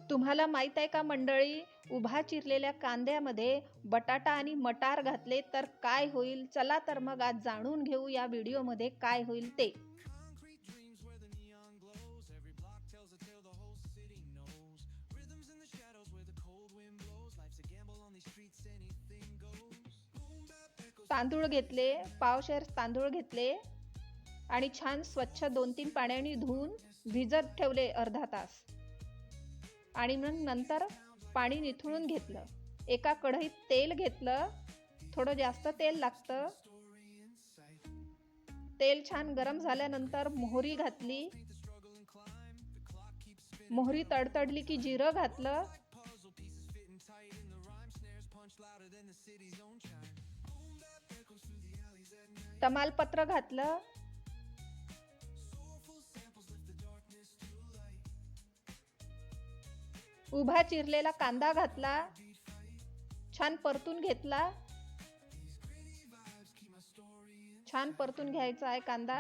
तुम्हाला माहित आहे का मंडळी, उभा चिरलेल्या कांद्यामध्ये बटाटा आणि मटार घातले तर काय होईल? चला तर मग आज जाणून घेऊ या व्हिडिओमध्ये काय होईल ते. तांदूळ घेतले, पावशेर तांदूळ घेतले आणि छान स्वच्छ 2-3 पाण्याने धुवून भिजत ठेवले अर्धा तास. आणि मग नंतर पाणी निथळून घेतलं. एका कढईत तेल घेतलं, थोडं जास्त तेल लागतं. तेल छान गरम झाल्यानंतर मोहरी घातली. मोहरी तडतडली की जिरं घातलं. तमालपत्र घातलं. उभा चिरलेला कांदा घातला. छान परतून घेतला. छान परतून घ्यायचा आहे कांदा.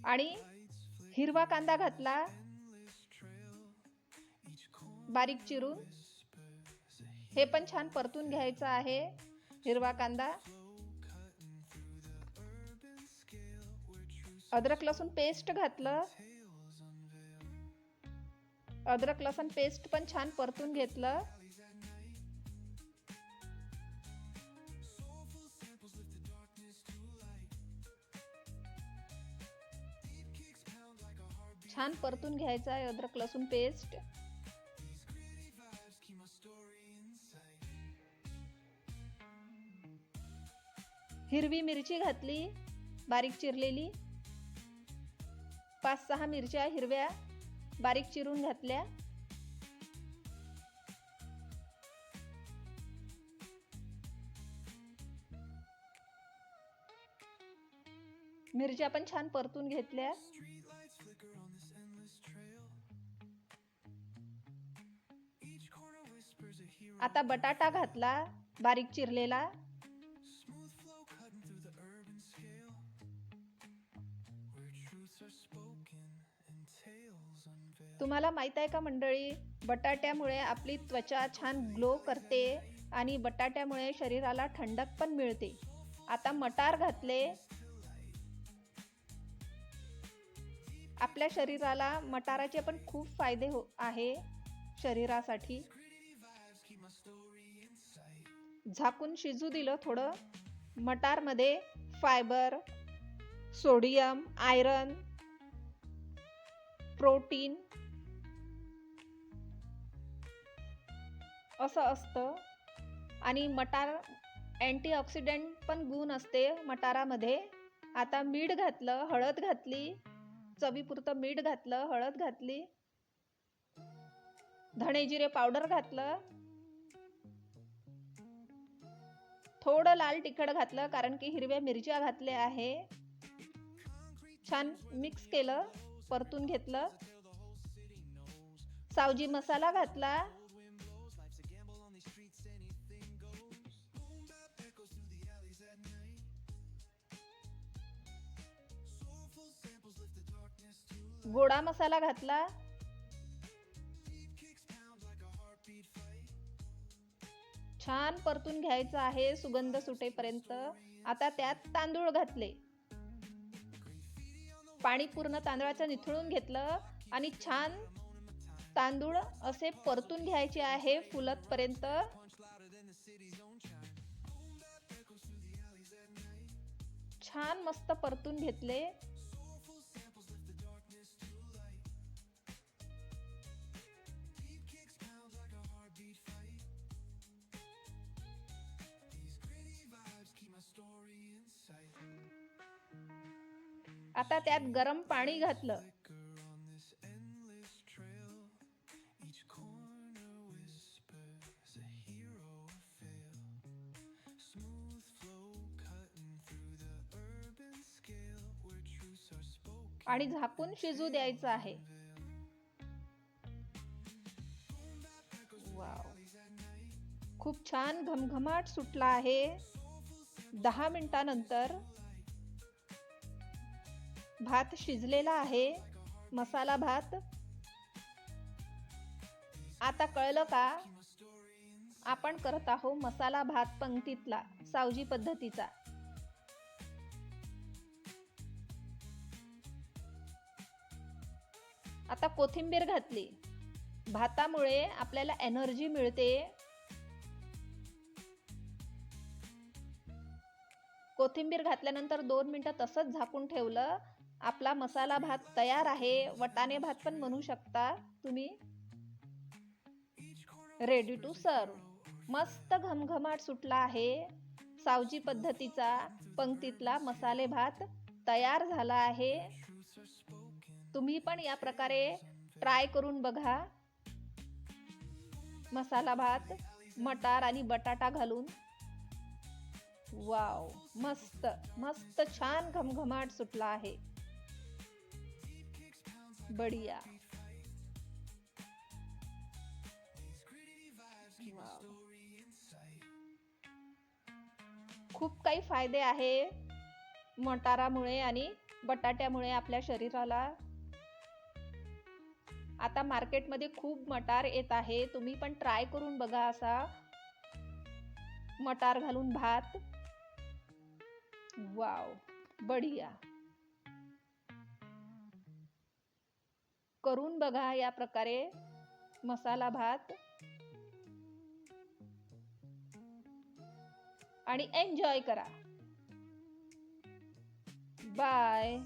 आणि हिरवा कांदा घातला बारीक चिरून. हे पण छान परतून घ्यायचं आहे हिरवा कांदा. अद्रक लसूण पेस्ट घातलं. अद्रक लसूण पेस्ट पण छान परतून घेतलं. छान परतून घ्यायचं आहे अद्रक लसूण पेस्ट. हिरवी मिरची घातली बारीक चिरलेली. 5-6 मिरच्या हिरव्या बारीक चिरून घातल्या. मिरच्या पण छान परतून घेतल्या. आता बटाटा घातला बारीक चिरलेला. तुम्हाला माहित आहे का मंडळी, बटाट्यामुळे आपली त्वचा छान ग्लो करते आणि बटाट्यामुळे शरीराला थंडक पण मिळते. आता मटार घातले. आपल्या शरीराला मटाराचे पण खूप फायदे आहे शरीरासाठी. झाकून शिजू दिलं थोडं. मटारमध्ये फायबर, सोडियम, आयरन, प्रोटीन असं असतं. आणि मटार अँटीऑक्सिडंट पण गुण असते मटारामध्ये. आता मीठ घातलं, हळद घातली. चवीपुरतं मीठ घातलं, हळद घातली. धणे जिरे पावडर घातलं. थोडं लाल तिखट घातलं कारण की हिरव्या मिरच्या घातल्या आहे. छान मिक्स केलं, परतून घेतलं. सावजी मसाला घातला. गोडा मसाला घातला. छान परतून घ्यायचं आहे सुगंध सुटेपर्यंत. आता त्यात तांदूळ घातले. पाणी पूर्ण तांदळाचं निथळून घेतलं आणि छान तांदूळ असे परतून घ्यायचे आहे फुलतपर्यंत. छान मस्त परतून घेतले. आता त्यात गरम पाणी घातलं. आणि झाकून शिजू द्यायचं आहे. वाव, खूप छान घमघमाट सुटला आहे. 10 मिनिटानंतर भात शिजलेला आहे. मसाला भात आता कळलं का? आपण करत आहोत मसाला भात पंक्तीतला, सावजी पद्धतीचा. आता कोथिंबीर घातली. भातामुळे आपल्याला एनर्जी मिळते. कोथिंबीर घातल्यानंतर 2 मिनिटं तसंच झाकून ठेवलं. आपला मसाला भात तयार आहे. वटाणे भात पण म्हणू शकता तुम्ही. Ready to serve. मस्त घमघमाट सुटला आहे. सावजी पद्धतीचा पंक्तीतला मसाले भात तयार झाला आहे. तुम्ही पण या प्रकारे ट्राय करून बघा. मसाला भात मटार आणि बटाटा घालून. वाव, मस्त मस्त छान घमघमाट सुटला आहे. बढिया. वाव. खूप काही फायदे आहे मटारामुळे आणि बटाट्यामुळे आपल्या शरीराला. आता मार्केटमध्ये खूप मटार येत आहे. तुम्ही पण ट्राय करून बघा असा मटार घालून भात. वाव, बढिया. करून बघा या प्रकारे मसाला भात आणि एन्जॉय करा. बाय.